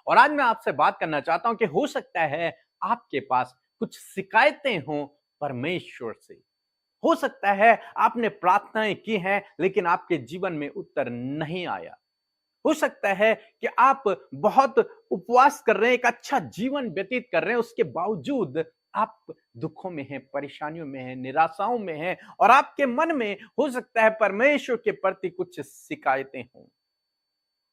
और आज मैं आपसे बात करना चाहता हूं कि हो सकता है आपके पास कुछ शिकायतें हों परमेश्वर से। हो सकता है आपने प्रार्थनाएं की हैं लेकिन आपके जीवन में उत्तर नहीं आया। हो सकता है कि आप बहुत उपवास कर रहे हैं, एक अच्छा जीवन व्यतीत कर रहे हैं, उसके बावजूद आप दुखों में हैं, परेशानियों में हैं, निराशाओं में हैं और आपके मन में हो सकता है परमेश्वर के प्रति कुछ शिकायतें हों।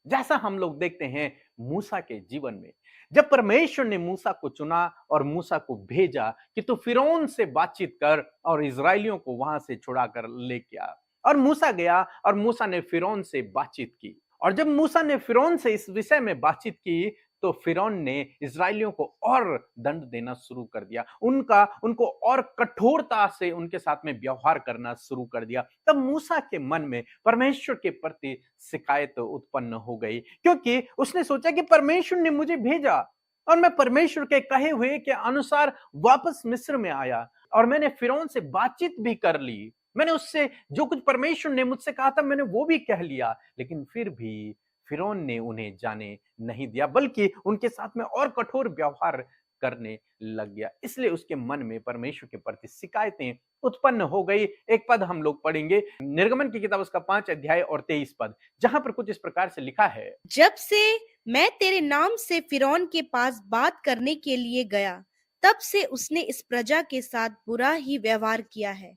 जैसा हम लोग देखते हैं मूसा के जीवन में, जब परमेश्वर ने मूसा को चुना और मूसा को भेजा कि तू फिरौन से बातचीत कर और इजरायलियों को वहां से छुड़ा कर लेके आ। और मूसा गया और मूसा ने फिरौन से बातचीत की। और जब मूसा ने फिरौन से इस विषय में बातचीत की तो फिरौन ने इजरायलियों को और दंड देना शुरू कर दिया, उनको और कठोरता से उनके साथ में व्यवहार करना शुरू कर दिया। तब मूसा के मन में परमेश्वर के प्रति शिकायत उत्पन्न हो गई, क्योंकि उसने सोचा कि परमेश्वर ने मुझे भेजा और मैं परमेश्वर के कहे हुए के अनुसार वापस मिस्र में आया और मैंने फिरौन से बातचीत भी कर ली। मैंने उससे जो कुछ परमेश्वर ने मुझसे कहा था मैंने वो भी कह लिया, लेकिन फिर भी फिरौन ने उन्हें जाने नहीं दिया, बल्कि उनके साथ में और कठोर व्यवहार करने लग गया। इसलिए उसके मन में परमेश्वर के प्रति शिकायतें उत्पन्न हो गई। एक पद हम लोग पढ़ेंगे, निर्गमन की किताब उसका 5 अध्याय और 23 पद, जहां पर कुछ इस प्रकार से लिखा है। जब से मैं तेरे नाम से फिरौन के पास बात करने के लिए गया, तब से उसने इस प्रजा के साथ बुरा ही व्यवहार किया है,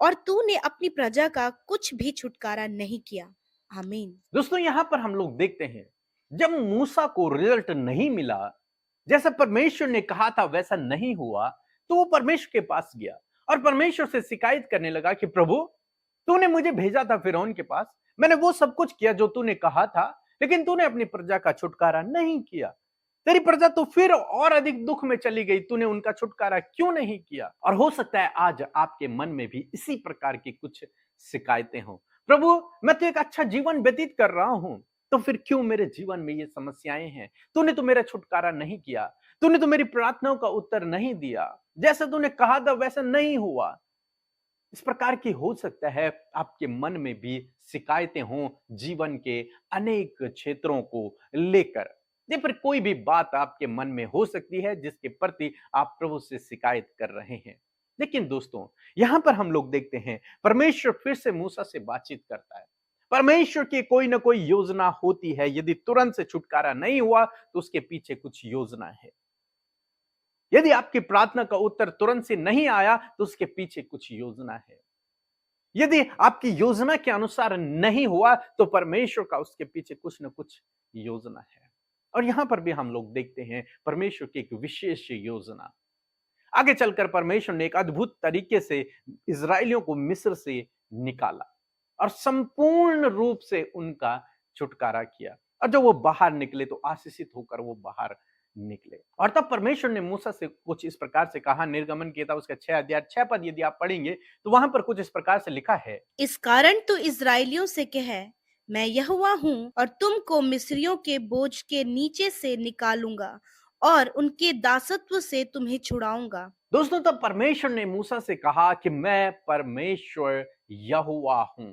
और तूने अपनी प्रजा का कुछ भी छुटकारा नहीं किया। आमीन। दोस्तों यहां पर हम लोग देखते हैं, जब मूसा को रिजल्ट नहीं मिला, जैसा परमेश्वर ने कहा था वैसा नहीं हुआ, तो वो परमेश्वर के पास गया और परमेश्वर से शिकायत करने लगा कि प्रभु, तूने मुझे भेजा था फिरौन के पास, मैंने वो सब कुछ किया जो तूने कहा था, लेकिन तूने अपनी प्रजा का छुटकारा नहीं किया। तेरी प्रजा तो फिर और अधिक दुख में चली गई, तूने उनका छुटकारा क्यों नहीं किया? और हो सकता है आज आपके मन में भी इसी प्रकार की कुछ शिकायतें हों। प्रभु, मैं तो एक अच्छा जीवन व्यतीत कर रहा हूं, तो फिर क्यों मेरे जीवन में ये समस्याएं हैं? तूने तो मेरा छुटकारा नहीं किया, तूने तो मेरी प्रार्थनाओं का उत्तर नहीं दिया, जैसा तूने कहा था वैसा नहीं हुआ। इस प्रकार की हो सकता है आपके मन में भी शिकायतें हों जीवन के अनेक क्षेत्रों को लेकर। ये पर कोई भी बात आपके मन में हो सकती है जिसके प्रति आप प्रभु से शिकायत कर रहे हैं। लेकिन दोस्तों, यहां पर हम लोग देखते हैं परमेश्वर फिर से मूसा से बातचीत करता है। परमेश्वर की कोई ना कोई योजना होती है, यदि तुरंत से छुटकारा नहीं हुआ तो उसके पीछे कुछ योजना है। यदि आपकी प्रार्थना का उत्तर तुरंत से नहीं आया तो उसके पीछे कुछ योजना है। यदि आपकी योजना के अनुसार नहीं हुआ तो परमेश्वर का उसके पीछे कुछ न कुछ योजना है। और यहां पर भी हम लोग देखते हैं परमेश्वर की एक विशेष योजना। आगे चलकर परमेश्वर ने एक अद्भुत तरीके से इजरायलियों को मिस्र से निकाला और संपूर्ण रूप से उनका छुटकारा किया। और जब वो बाहर निकले तो आशीषित होकर वो बाहर निकले। और तब परमेश्वर ने मूसा से कुछ इस प्रकार से कहा, निर्गमन किया था उसका 6 अध्याय 6 पद यदि आप पढ़ेंगे तो वहां पर कुछ इस प्रकार से लिखा है। इस कारण तू इस्राएलियों से कह, मैं यहोवा हूँ, और तुमको मिस्रियों के बोझ के नीचे से निकालूंगा और उनके दासत्व से तुम्हें छुड़ाऊंगा। दोस्तों, तब परमेश्वर ने मूसा से कहा कि मैं परमेश्वर यहोवा हूं।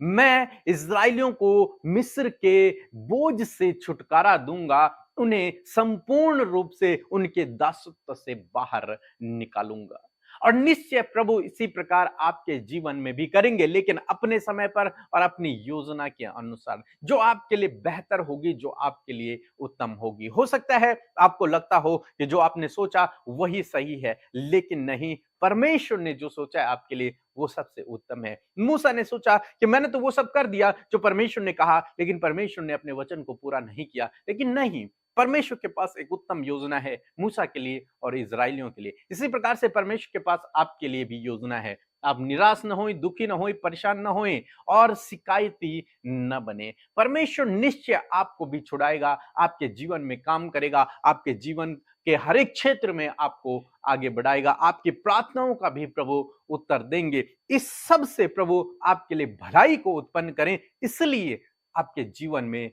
मैं इस्राएलियों को मिस्र के बोझ से छुटकारा दूंगा, उन्हें संपूर्ण रूप से उनके दासत्व से बाहर निकालूंगा। और निश्चय प्रभु इसी प्रकार आपके जीवन में भी करेंगे, लेकिन अपने समय पर और अपनी योजना के अनुसार, जो आपके लिए बेहतर होगी, जो आपके लिए उत्तम होगी। हो सकता है आपको लगता हो कि जो आपने सोचा वही सही है, लेकिन नहीं, परमेश्वर ने जो सोचा है आपके लिए वो सबसे उत्तम है। मूसा ने सोचा कि मैंने तो वो सब कर दिया जो परमेश्वर ने कहा, लेकिन परमेश्वर ने अपने वचन को पूरा नहीं किया। लेकिन नहीं, परमेश्वर के पास एक उत्तम योजना है मूसा के लिए और इजरायलियों के लिए। इसी प्रकार से परमेश्वर के पास आपके लिए भी योजना है। आप निराश न होए, दुखी न होए, परेशान न होए और शिकायती न बने। परमेश्वर निश्चय आपको भी छुड़ाएगा, आपके जीवन में काम करेगा, आपके जीवन के हर एक क्षेत्र में आपको आगे बढ़ाएगा। आपकी प्रार्थनाओं का भी प्रभु उत्तर देंगे। इस सब से प्रभु आपके लिए भलाई को उत्पन्न करें, इसलिए आपके जीवन में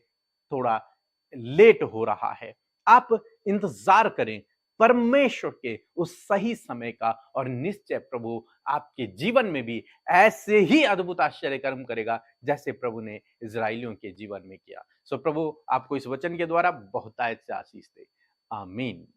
थोड़ा लेट हो रहा है। आप इंतजार करें, परमेश्वर के उस सही समय का और निश्चय प्रभु आपके जीवन में भी ऐसे ही अद्भुत आश्चर्य कर्म करेगा जैसे प्रभु ने इजराइलियों के जीवन में किया। सो प्रभु आपको इस वचन के द्वारा बहुतायत से आशीष दे। आमीन।